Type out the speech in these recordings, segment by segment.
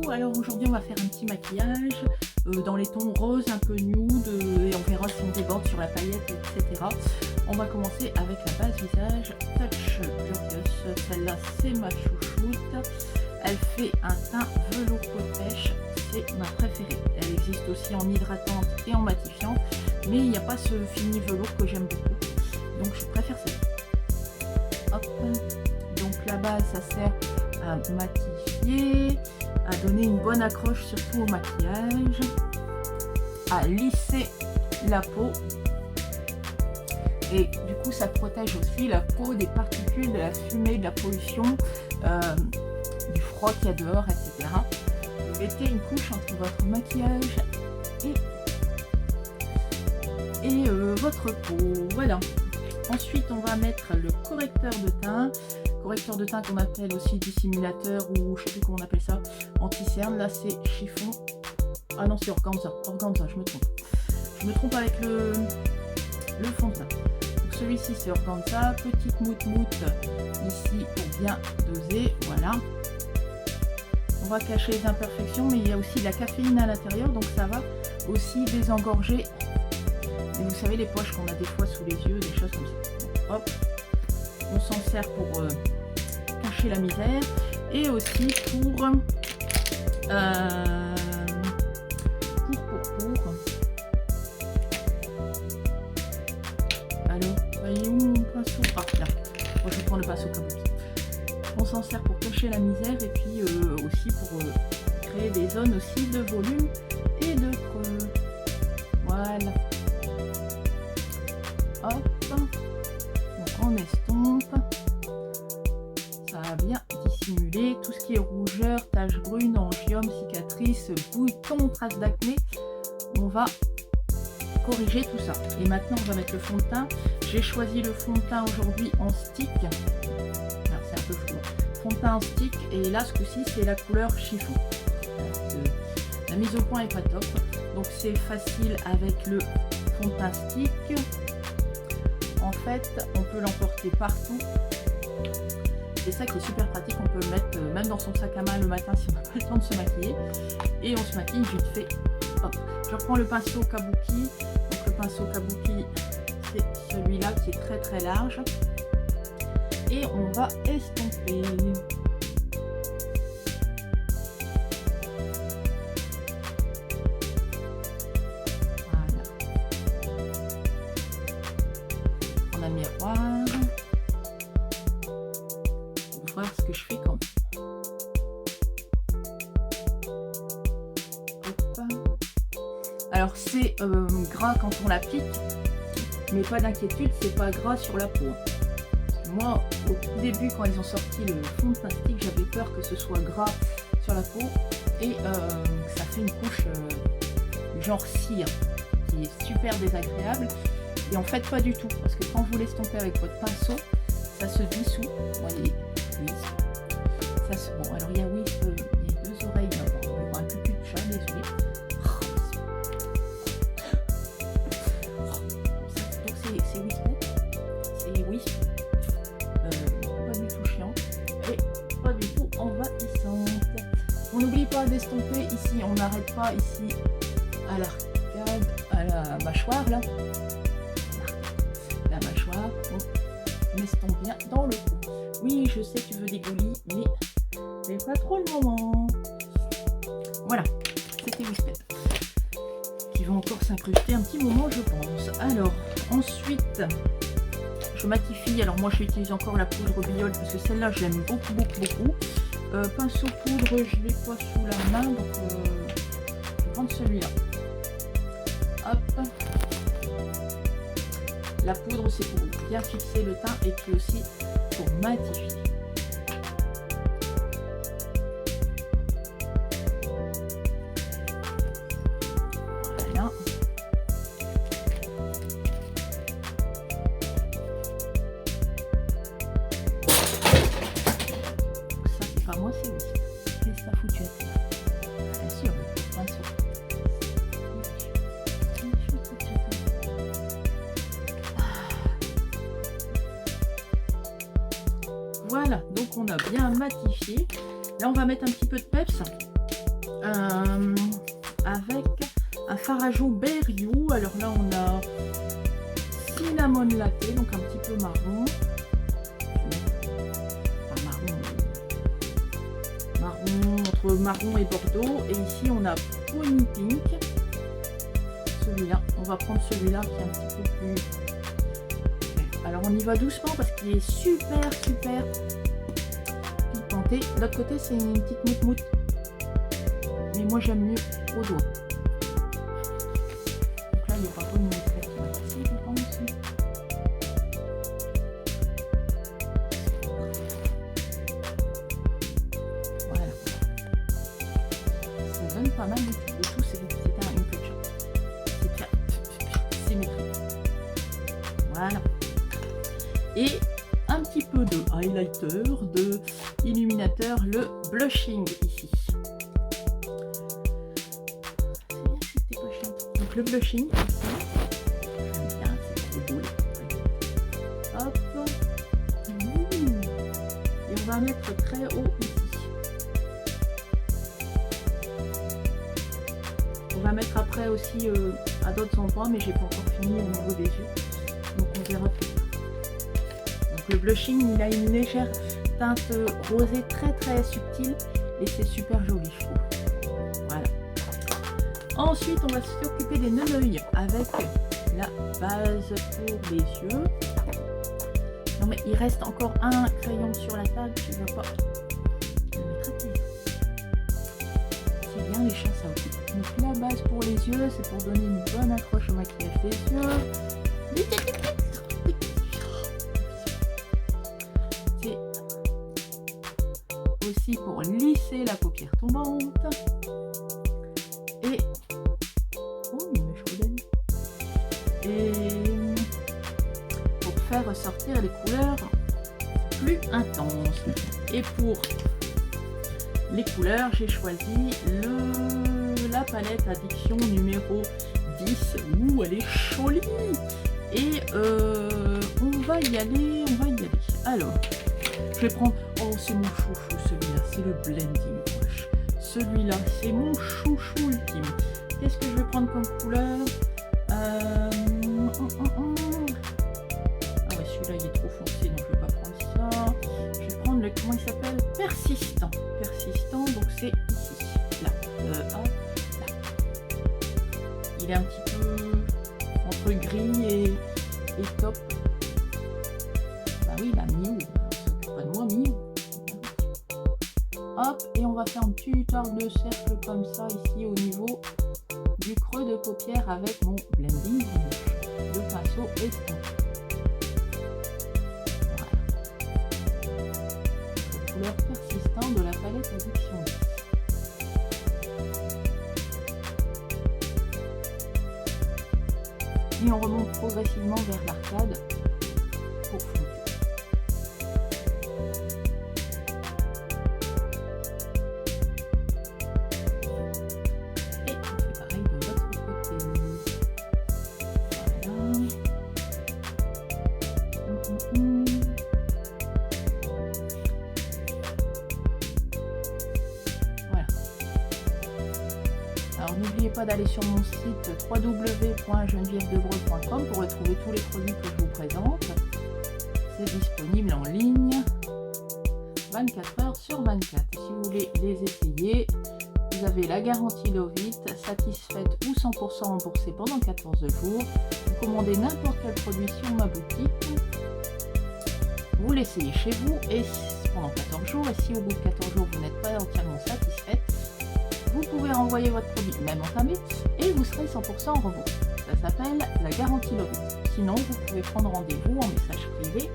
Alors aujourd'hui on va faire un petit maquillage dans les tons roses un peu nude et on verra si on déborde sur la paillette, etc. On va commencer avec la base visage Touch Glorious. Celle-là c'est ma chouchoute. Elle fait un teint velours peau de pêche, c'est ma préférée. Elle existe aussi en hydratante et en matifiante, mais il n'y a pas ce fini velours que j'aime beaucoup, donc je préfère celle-là. Hop. Donc la base ça sert à matifier, à donner une bonne accroche surtout au maquillage, à lisser la peau et du coup ça protège aussi la peau des particules, de la fumée, de la pollution, du froid qu'il y a dehors, etc. Vous mettez une couche entre votre maquillage et votre peau, voilà. Ensuite on va mettre le correcteur de teint qu'on appelle aussi dissimulateur ou je sais plus comment on appelle ça, anti-cerne. Là c'est chiffon, ah non c'est organza, je me trompe avec le fond de teint. Donc celui-ci c'est organza, petite moute ici pour bien doser, voilà. On va cacher les imperfections, mais il y a aussi de la caféine à l'intérieur, donc ça va aussi désengorger. Et vous savez les poches qu'on a des fois sous les yeux, des choses comme ça. Donc, hop, on s'en sert pour cacher la misère et aussi pour alors voyez où mon pinceau, ah là, moi je prends le pinceau comme ça. On s'en sert pour cacher la misère et puis aussi pour créer des zones aussi de volume et de creux, voilà. Hop, donc on estompe. Ça va bien dissimuler tout ce qui est rougeur, taches brunes, angiomes, cicatrices, boutons, traces d'acné. On va corriger tout ça. Et maintenant on va mettre le fond de teint. J'ai choisi le fond de teint aujourd'hui en stick. Alors c'est un peu flou. Fond de teint en stick et là ce coup-ci c'est la couleur chiffon. La mise au point est pas top. Donc c'est facile avec le fond de teint stick. En fait on peut l'emporter partout. C'est ça qui est super pratique, on peut le mettre même dans son sac à main le matin si on n'a pas le temps de se maquiller. Et on se maquille vite fait. Hop. Je reprends le pinceau kabuki. Donc le pinceau kabuki, c'est celui-là qui est très très large. Et on va estomper. Voilà. On a le miroir. Voir ce que je fais quand même. Hop. Alors c'est gras quand on l'applique, mais pas d'inquiétude, c'est pas gras sur la peau. Moi au tout début quand ils ont sorti le fond de teint stick, j'avais peur que ce soit gras sur la peau et ça fait une couche genre cire qui est super désagréable. Et en fait pas du tout, parce que quand vous l'estompez avec votre pinceau, ça se dissout. Vous voyez. Ça se... Bon, alors il y a il y a deux oreilles d'abord. On voit un cucu de chat, désolé. Donc c'est Whisper. C'est Wisp. Pas du tout chiant. Et pas du tout envahissante. On n'oublie pas d'estomper ici. On n'arrête pas ici à l'arcade, à la mâchoire là. La mâchoire. On estompe bien dans le cou. Oui, je sais, tu veux des goulis, mais c'est pas trop le moment. Voilà, c'était Whisper. Qui va encore s'incruster un petit moment, je pense. Alors, ensuite, je matifie. Alors, moi, j'utilise encore la poudre Biol parce que celle-là, je l'aime beaucoup. Pinceau poudre, je l'ai pas sous la main, donc je vais prendre celui-là. Hop. La poudre, c'est pour bien fixer le teint et puis aussi pour matifier. Voilà. Ça, c'est pas moi, c'est aussi. Qu'est-ce que ça fout, tu as fait? Bien sûr, le pinceau. Voilà, donc on a bien matifié. Là, on va mettre un petit peu de peps. avec un fard à joues Berry. Alors là on a cinnamon latte, donc un petit peu marron. Enfin, marron, entre marron et bordeaux. Et ici on a Pony Pink. Celui-là, on va prendre celui-là qui est un petit peu plus... Alors on y va doucement parce qu'il est super piquanté. De l'autre côté c'est une petite moute. Mais moi j'aime mieux au doigt. Donc là il y aura pas une mousse qui va passer, je pense. Voilà. Ça donne pas mal de tout, c'est une queue de chat. C'est très symétrique. Voilà. Et un petit peu de highlighter, de illuminateur, le blushing ici. C'est bien que c'était pas chiant. Donc le blushing ici, j'aime bien, c'est trop beau. Hop. Et on va mettre très haut ici. On va mettre après aussi à d'autres endroits, mais j'ai pas encore fini au niveau des yeux. Donc on verra plus tard. Le blushing, il a une légère teinte rosée très subtile et c'est super joli, je trouve. Voilà. Ensuite, on va s'occuper des nœuds d'œil avec la base pour les yeux. Non mais il reste encore un crayon sur la table, je ne veux pas le mettre à terre. C'est bien, les chats ça occupe. Donc la base pour les yeux, c'est pour donner une bonne accroche au maquillage des yeux. Aussi pour lisser la paupière tombante et pour faire ressortir les couleurs plus intenses. Et pour les couleurs, j'ai choisi la palette Addiction numéro 10. Ouh, elle est jolie. Et on va y aller. Alors, je vais prendre... Oh, c'est mon chouchou celui-là, c'est le Blending Brush. Celui-là, c'est mon chouchou ultime. Qu'est-ce que je vais prendre comme couleur? Ah ouais, celui-là, il est trop foncé, donc je vais pas prendre ça. Je vais prendre le... Comment il s'appelle? Persistant. Persistant, donc c'est ici. Là. Là. Il est un petit peu entre gris et top. Bah oui, la Miu. Pas de moi, Miu. Hop, et on va faire un petit arc de cercle comme ça ici au niveau du creux de paupière avec mon blending rouge de pinceau estompe. Voilà. La couleur persistante de la palette Addiction. Et on remonte progressivement vers l'arcade pour flouter. Alors n'oubliez pas d'aller sur mon site www.genevièvedebreu.com pour retrouver tous les produits que je vous présente. C'est disponible en ligne 24 heures sur 24. Si vous voulez les essayer, vous avez la garantie Lovit, satisfaite ou 100% remboursée pendant 14 jours. Vous commandez n'importe quel produit sur ma boutique. Vous l'essayez chez vous et pendant 14 jours. Et si au bout de 14 jours vous n'êtes pas entièrement satisfaite, vous pouvez renvoyer votre produit même entamé et vous serez 100% remboursé. Ça s'appelle la garantie Lovit. Sinon, vous pouvez prendre rendez-vous en message privé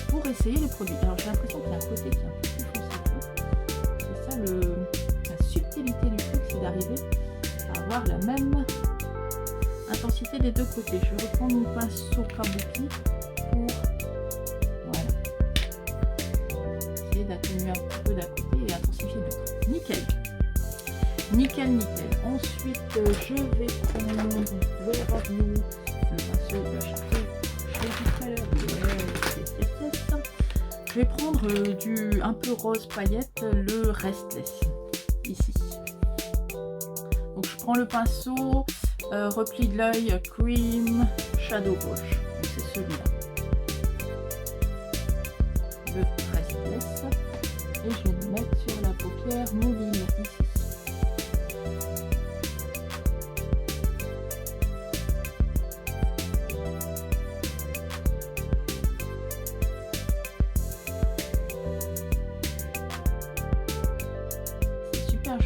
pour essayer les produits. Alors j'ai l'impression qu'il y a un côté qui est un peu plus foncé. C'est ça la subtilité du truc, c'est d'arriver à avoir la même intensité des deux côtés. Je vais reprendre mon pinceau kabuki pour essayer d'atténuer un petit peu d'un côté et intensifier de l'autre. Nickel. Nickel. Ensuite, je vais prendre le review, le pinceau que j'ai acheté chez Ducaleur. Je vais prendre du un peu rose paillette, le Restless, ici. prends le pinceau, repli de l'œil, Cream Shadow Brush. Donc c'est celui-là. Le Restless. Et je vais le mettre sur la paupière mobile ici.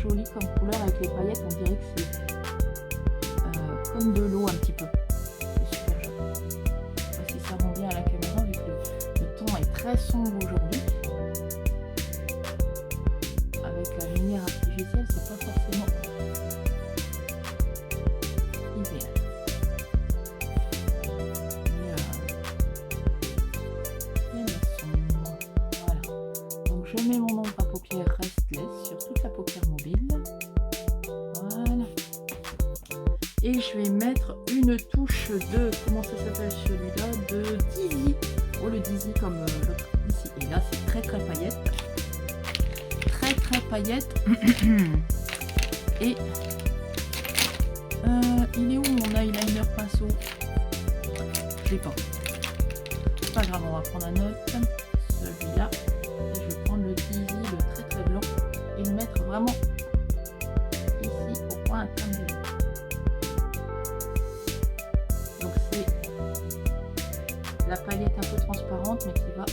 Joli comme couleur avec les paillettes, on dirait que c'est comme de l'eau un petit peu. C'est super joli. Je sais pas si ça rend bien à la caméra vu que le ton est très sombre aujourd'hui. Avec la lumière artificielle, c'est pas forcément idéal. Mais sombre. Voilà. Donc je mets mon ombre à paupières Restless sur toute la paupière mobile. Voilà. Et je vais mettre une touche de, comment ça s'appelle celui-là, de Dizzy. Oh, le Dizzy comme l'autre ici. Et là, c'est très très paillette. Très très paillette. Et il est où mon eyeliner pinceau? Je l'ai pas. C'est pas grave, on va prendre un autre. Celui-là. Et je vais prendre le Dizzy, le très très blanc. Et le mettre vraiment ici au point intermédiaire. Donc c'est la paillette un peu transparente mais qui va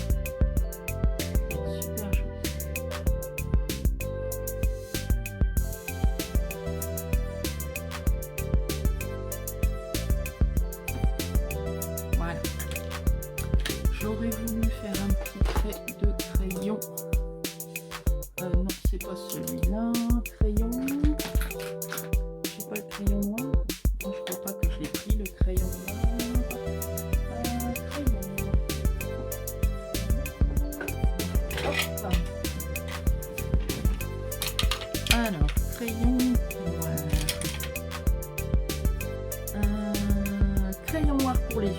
être super jolie. Voilà. J'aurais voulu faire un petit trait de crayon. Non, c'est pas celui-là. Crayon. J'ai pas le crayon noir. Non, je crois pas que je l'ai pris le crayon noir. Crayon. Hop. Alors, crayon noir. Crayon noir pour les yeux.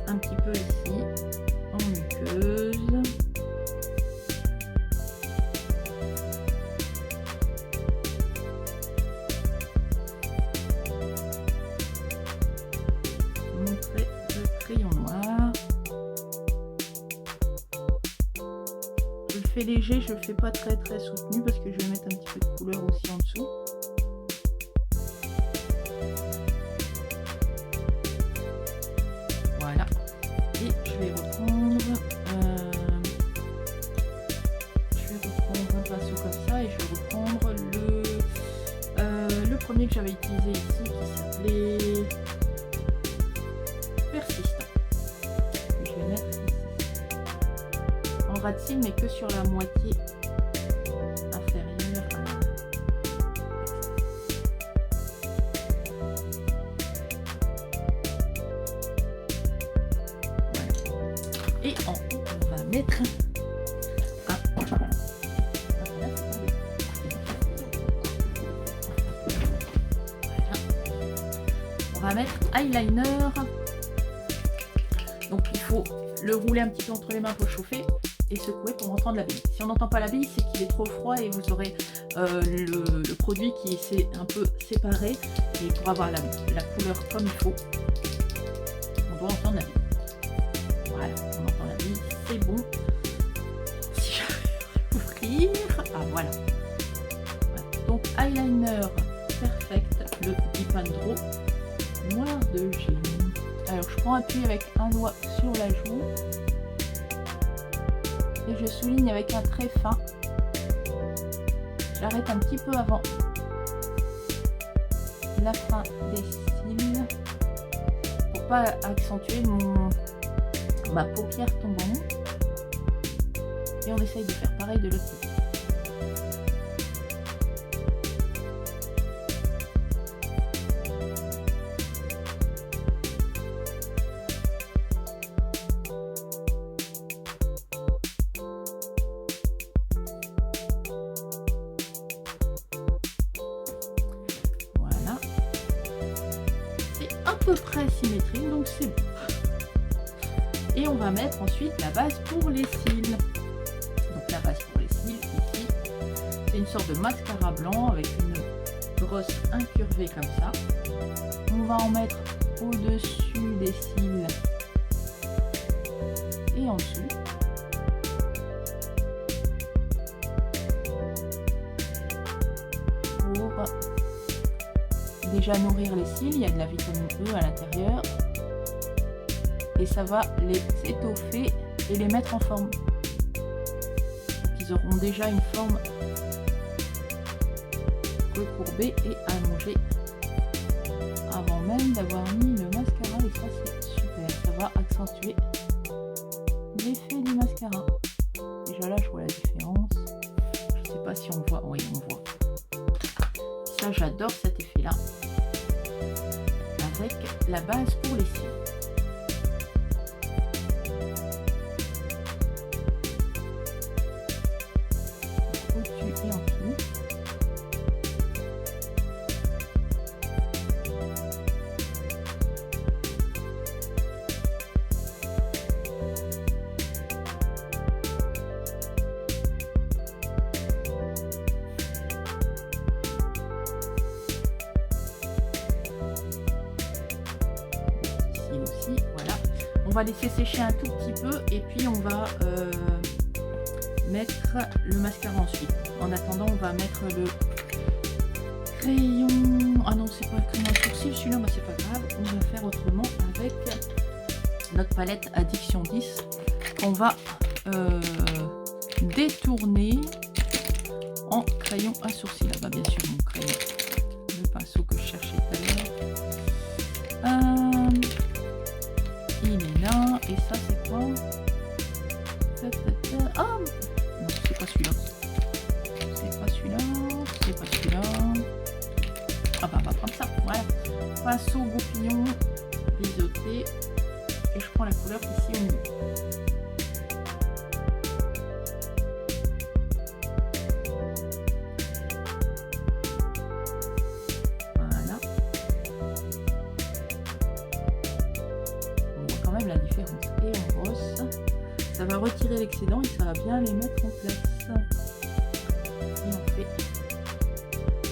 Un petit peu ici en muqueuse. Montrer le crayon noir. Je le fais léger, je le fais pas très très soutenu parce que je vais mettre un petit peu de couleur aussi en dessous. Voilà. Et je vais reprendre un pinceau comme ça et je vais reprendre le premier que j'avais utilisé ici qui s'appelait Persistant. Je vais mettre ici en ras de cils mais que sur la moitié inférieure. Et en haut, on va mettre on va mettre eyeliner. Donc il faut le rouler un petit peu entre les mains pour le chauffer et secouer pour entendre la bille. Si on n'entend pas la bille, c'est qu'il est trop froid et vous aurez le produit qui s'est un peu séparé. Et pour avoir la couleur comme il faut, on doit entendre la bille. Voilà, on entend la bille, c'est bon. Si j'arrive à ouvrir, ah voilà. Donc eyeliner perfect, le Dip and Draw noir de Gym. Alors je prends appui avec un doigt sur la joue et je souligne avec un trait fin. J'arrête un petit peu avant la fin des cils pour pas accentuer ma paupière tombante. Et on essaye de faire pareil de l'autre côté. peu près symétrique, donc c'est bon. Et on va mettre ensuite la base pour les cils. Donc la base pour les cils, ici, c'est une sorte de mascara blanc avec une brosse incurvée comme ça. On va en mettre au-dessus des cils et en dessous. Pour déjà nourrir les cils, il y a de la vitamine E à l'intérieur. Et ça va les étoffer et les mettre en forme. Donc ils auront déjà une forme recourbée et allongée avant même d'avoir mis le mascara. Et ça c'est super, ça va accentuer l'effet du mascara. Déjà là je vois la différence. Je sais pas si on voit, oui on voit. Ça j'adore cet effet là avec la base pour les cils. Aussi, voilà. On va laisser sécher un tout petit peu et puis on va mettre le mascara ensuite. En attendant, on va mettre le crayon. Ah non, c'est pas le crayon à sourcil, celui-là, mais c'est pas grave. On va faire autrement avec notre palette Addiction 10 qu'on va détourner en crayon à sourcil. Ah bah bien sûr, mon crayon, le pinceau que je cherchais tout à l'heure. Il est là, et ça c'est quoi? Ah non, c'est pas celui-là. C'est pas celui-là, c'est pas celui-là. Ah bah on va prendre ça, voilà. Pinceau goupillon, biseauté, et je prends la couleur ici au milieu. La différence et on brosse, ça va retirer l'excédent et ça va bien les mettre en place. Et on fait.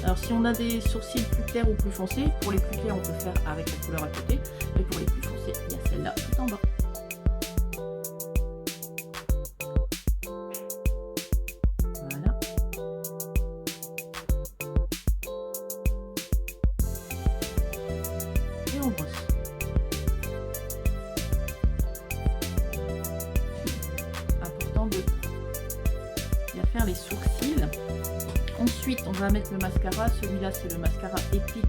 Alors si on a des sourcils plus clairs ou plus foncés, pour les plus clairs on peut faire avec la couleur à côté, et pour les plus foncés il y a celle-là tout en bas. Voilà. Et on brosse. Faire les sourcils. Ensuite on va mettre le mascara, celui-là c'est le mascara Epic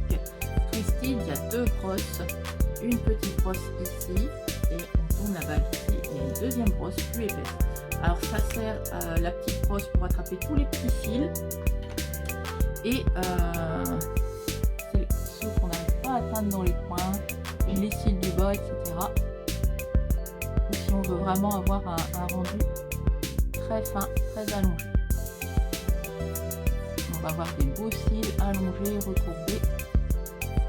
Twisted. Il y a deux brosses, une petite brosse ici et on tourne la balle ici et une deuxième brosse plus épaisse. Alors ça sert la petite brosse pour attraper tous les petits cils et c'est ceux qu'on n'arrive pas à atteindre dans les coins, les cils du bas, etc. Ou si on veut vraiment avoir un rendu très fin, très allongé. On va avoir des beaux cils allongés, recourbés.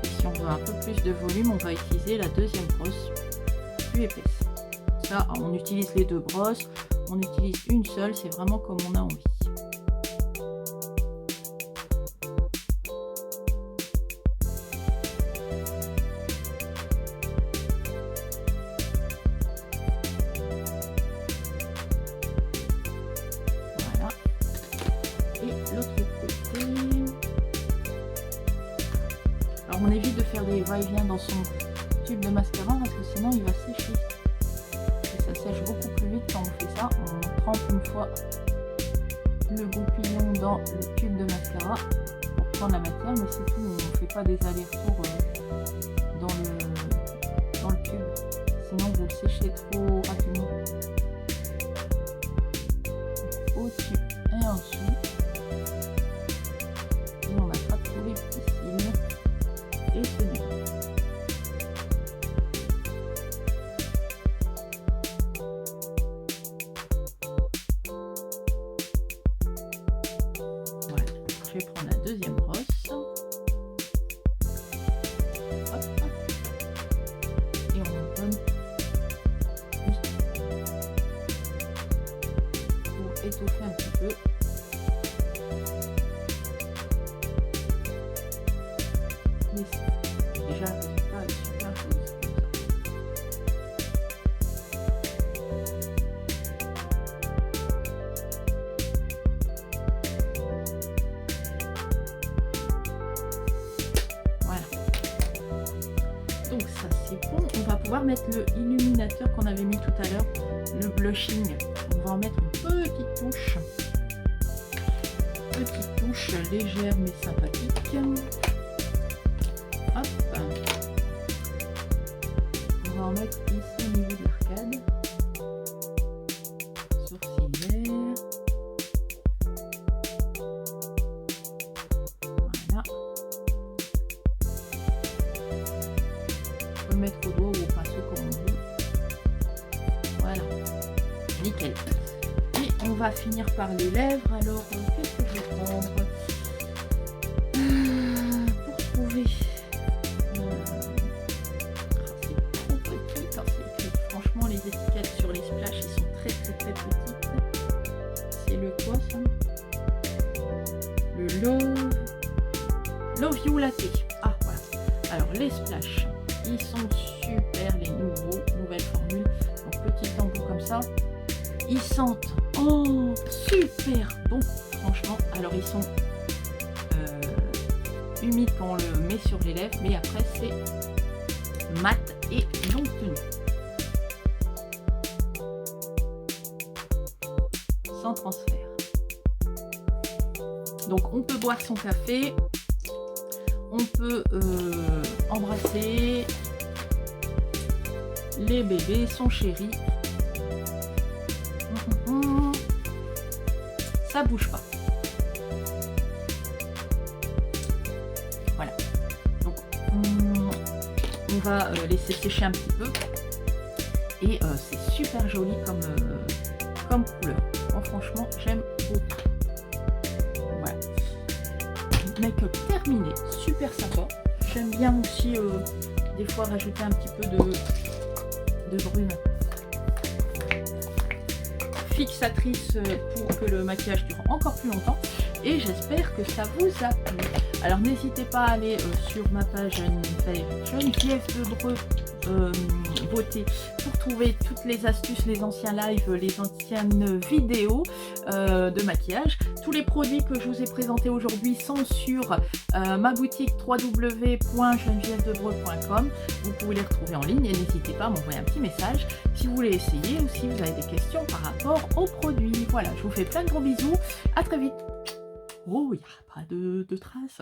Et si on veut un peu plus de volume, on va utiliser la deuxième brosse plus épaisse. Ça, on utilise les deux brosses, on utilise une seule, c'est vraiment comme on a envie. Alors on évite de faire des va-et-vient dans son tube de mascara parce que sinon il va sécher. Et ça sèche beaucoup plus vite quand on fait ça. On trempe une fois le goupillon dans le tube de mascara pour prendre la matière, mais c'est tout. On ne fait pas des allers-retours dans le tube. Sinon vous le séchez trop rapidement. Au-dessus et en dessous. Et on attrape tous les petits cils. Et celui-là. Voilà, je vais prendre la deuxième brosse. Hop. fait un petit peu. Mais déjà, le résultat est super joli. Voilà. Donc ça c'est bon. On va pouvoir mettre le illuminateur qu'on avait mis tout à l'heure, le blushing. On va en mettre une petite touche. Petite touche légère mais sympathique. Hop. On va en mettre ici au niveau de l'arcade. Sourcilière. Voilà. On peut le mettre au doigt ou au pinceau comme on veut. Voilà. Nickel. Et on va finir par les lèvres. Alors, qu'est-ce que je vais prendre pour trouver c'est trop petit quand c'est écrit. Franchement, les étiquettes sur les splashes, ils sont très petites. C'est le quoi ça? Le Love You Latte. Ah voilà. Alors les splashes, ils sont super, les nouvelles formules. Donc petit embout comme ça. Ils sentent super bon, franchement. Alors ils sont humides quand on le met sur les lèvres, mais après c'est mat et longue tenue. Sans transfert. Donc on peut boire son café, on peut embrasser les bébés, son chéri. Ça bouge pas. Voilà. Donc on va laisser sécher un petit peu. Et c'est super joli comme couleur. Moi, franchement, j'aime beaucoup. Voilà. Make-up terminé. Super sympa. J'aime bien aussi des fois rajouter un petit peu de brune fixatrice pour que le maquillage dure encore plus longtemps. Et j'espère que ça vous a plu. Alors n'hésitez pas à aller sur ma page Geneviève Debreu beauté pour trouver toutes les astuces, les anciens lives, les anciennes vidéos de maquillage. Tous les produits que je vous ai présentés aujourd'hui sont sur ma boutique www.genevièvedebreu.com. Vous pouvez les retrouver en ligne et n'hésitez pas à m'envoyer un petit message si vous voulez essayer ou si vous avez des questions par rapport aux produits. Voilà, je vous fais plein de gros bisous. À très vite. Oh, il n'y a pas de traces.